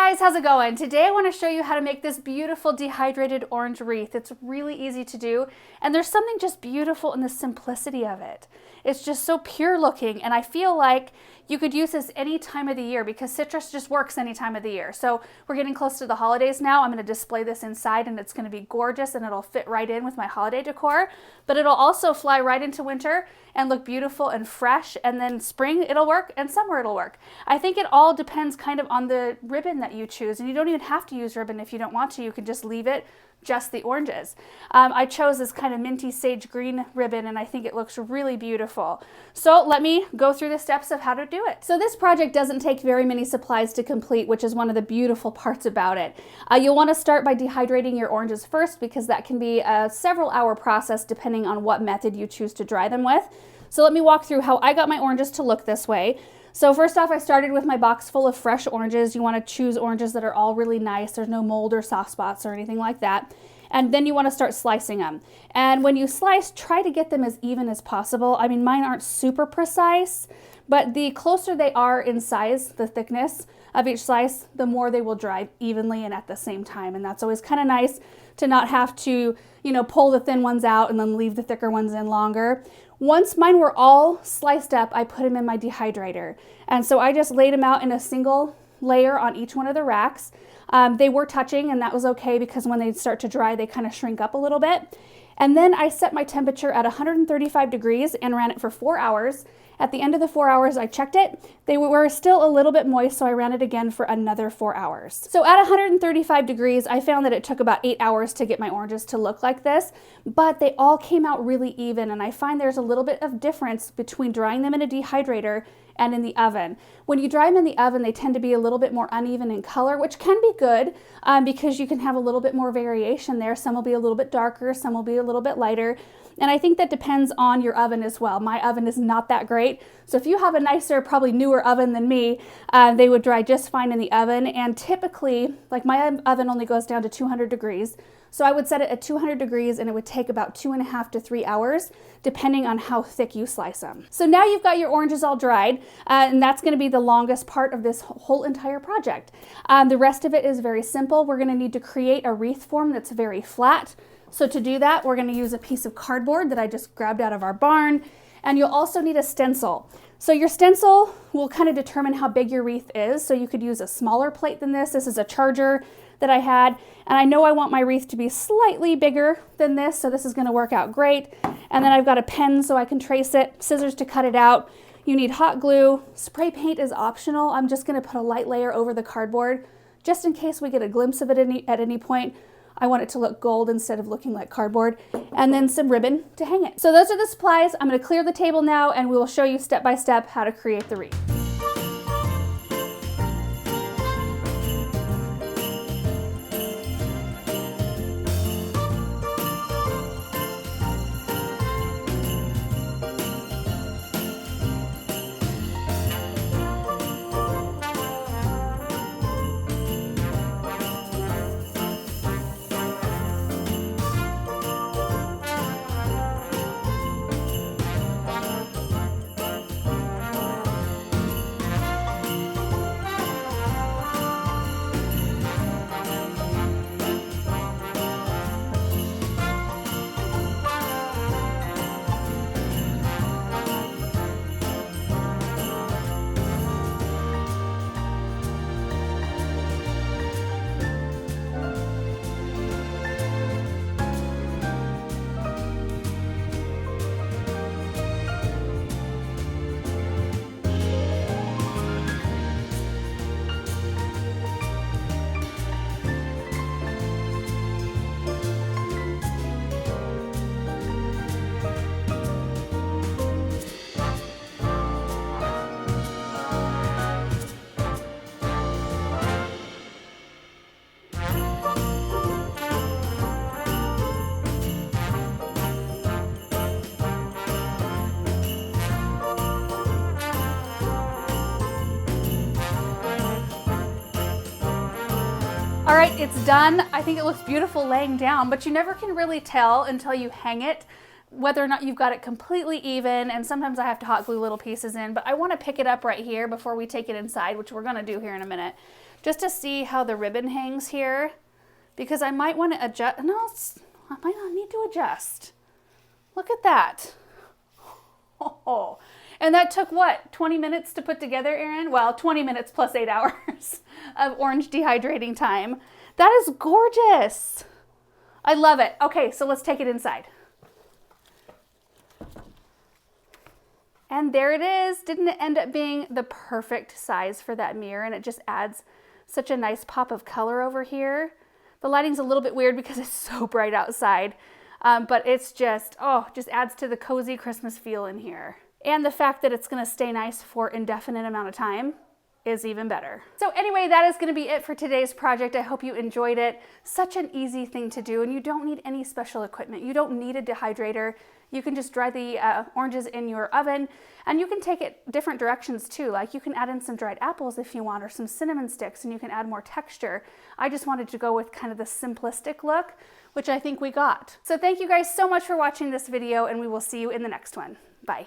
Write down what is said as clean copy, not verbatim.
guys, how's it going? Today I want to show you how to make this beautiful dehydrated orange wreath. It's really easy to do, and there's something just beautiful in the simplicity of it. It's just so pure looking, and I feel like you could use this any time of the year because citrus just works any time of the year. So we're getting close to the holidays now. I'm going to display this inside and it's going to be gorgeous and it'll fit right in with my holiday decor, but it'll also fly right into winter and look beautiful and fresh, and then spring it'll work and summer it'll work. I think it all depends kind of on the ribbon that you choose, and you don't even have to use ribbon if you don't want to. You can just leave it just the oranges. I chose this kind of minty sage green ribbon and I think it looks really beautiful. So let me go through the steps of how to do it. So this project doesn't take very many supplies to complete, which is one of the beautiful parts about it. You'll want to start by dehydrating your oranges first because that can be a several hour process depending on what method you choose to dry them with. So let me walk through how I got my oranges to look this way. So first off, I started with my box full of fresh oranges. You want to choose oranges that are all really nice. There's no mold or soft spots or anything like that. And then you want to start slicing them. And when you slice, try to get them as even as possible. I mean, mine aren't super precise, but the closer they are in size, the thickness of each slice, the more they will dry evenly and at the same time. And that's always kind of nice to not have to, pull the thin ones out and then leave the thicker ones in longer. Once mine were all sliced up, I put them in my dehydrator. And so I just laid them out in a single layer on each one of the racks. They were touching and that was okay because when they start to dry, they kind of shrink up a little bit. And then I set my temperature at 135 degrees and ran it for 4 hours. At the end of the 4 hours, I checked it. They were still a little bit moist, so I ran it again for another 4 hours. So at 135 degrees, I found that it took about 8 hours to get my oranges to look like this, but they all came out really even, and I find there's a little bit of difference between drying them in a dehydrator and in the oven. When you dry them in the oven, they tend to be a little bit more uneven in color, which can be good because you can have a little bit more variation there. Some will be a little bit darker, some will be a little bit lighter. And I think that depends on your oven as well. My oven is not that great. So if you have a nicer, probably newer oven than me, they would dry just fine in the oven. And typically, like my oven only goes down to 200 degrees. So I would set it at 200 degrees and it would take about 2.5 to 3 hours, depending on how thick you slice them. So now you've got your oranges all dried, and that's gonna be the longest part of this whole entire project. The rest of it is very simple. We're gonna need to create a wreath form that's very flat. So to do that, we're gonna use a piece of cardboard that I just grabbed out of our barn, and you'll also need a stencil. So your stencil will kind of determine how big your wreath is. So you could use a smaller plate than this. This is a charger that I had, and I know I want my wreath to be slightly bigger than this, so this is gonna work out great. And then I've got a pen so I can trace it, scissors to cut it out. You need hot glue. Spray paint is optional. I'm just gonna put a light layer over the cardboard, just in case we get a glimpse of it at any point. I want it to look gold instead of looking like cardboard, and then some ribbon to hang it. So those are the supplies. I'm gonna clear the table now and we will show you step by step how to create the wreath. All right, it's done. I think it looks beautiful laying down, but you never can really tell until you hang it whether or not you've got it completely even, and sometimes I have to hot glue little pieces in, but I want to pick it up right here before we take it inside, which we're going to do here in a minute, just to see how the ribbon hangs here, because I might want to adjust. No, I might not need to adjust. Look at that. Oh, and that took what, 20 minutes to put together, Erin? Well, 20 minutes plus 8 hours of orange dehydrating time. That is gorgeous. I love it. Okay, so let's take it inside. And there it is. Didn't it end up being the perfect size for that mirror? And it just adds such a nice pop of color over here. The lighting's a little bit weird because it's so bright outside, but it's just, oh, just adds to the cozy Christmas feel in here. And the fact that it's gonna stay nice for indefinite amount of time is even better. So anyway, that is gonna be it for today's project. I hope you enjoyed it. Such an easy thing to do, and you don't need any special equipment. You don't need a dehydrator. You can just dry the oranges in your oven, and you can take it different directions too. Like you can add in some dried apples if you want, or some cinnamon sticks, and you can add more texture. I just wanted to go with kind of the simplistic look, which I think we got. So thank you guys so much for watching this video, and we will see you in the next one. Bye.